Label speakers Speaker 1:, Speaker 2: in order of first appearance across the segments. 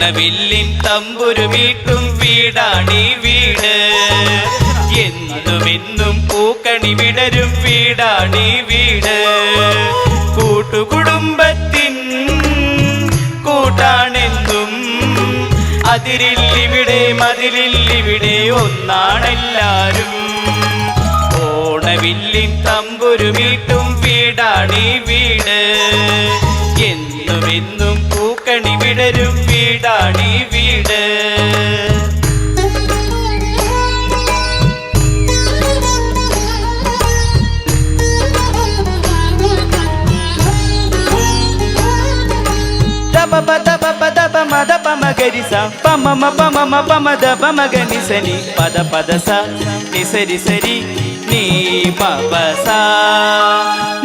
Speaker 1: ഓണവില്ലിൻ തമ്പുരു വീട്ടും വീടാണീ വീട്, എന്നുമെന്നും പൂക്കണി വിടരും വീടാണീ വീട്. കൂട്ടുകുടുംബത്തിൻ കൂട്ടാണെന്നും അതിരില്ലിവിടെ മതിലില്ലിവിടെ ഒന്നാണെല്ലാരും. ഓണവില്ലിൻ തമ്പുരു വീട്ടും വീടാണീ വീട്, എന്നുമെന്നും പൂക്കണി വിടരും വീടാണീ വീട്.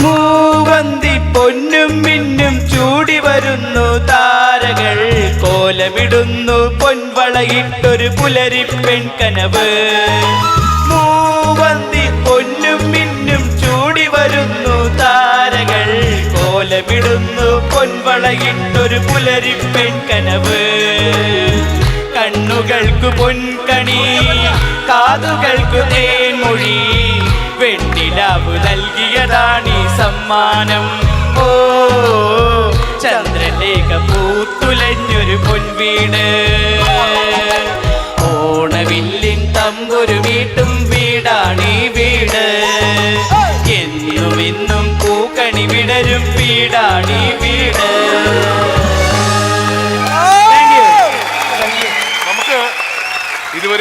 Speaker 1: മൂവന്തി പൊന്നും മിന്നും ചൂടി വരുന്നു താരകൾ, കോലമിടുന്നു പൊൻവളയിട്ടൊരു പുലരിപ്പെൺ കനവ്. മൂവന്തി പൊന്നും മിന്നും ചൂടി വരുന്നു താരകൾ, കോലമിടുന്നു പൊൻവളയിട്ടൊരു പുലരിപ്പെൺ കനവ്. കണ്ണുകൾക്കു പൊൻകണി, കാതുകൾക്കു തേൻമൊഴി, വെണ്ണിലാവ് നൽകിയതാണീ സമ്മാനം. ഓ ചന്ദ്രലേഖ പൂത്തുലഞ്ഞൊരു പൊൻവീട്, ഓണവില്ലിൻ തമ്പുരു വീട്ടും വീടാണീ വീട്, എന്നുമെന്നും പൂക്കണി വിടരും വീടാണീ വീട്.
Speaker 2: നമുക്ക് ഇതുവരെ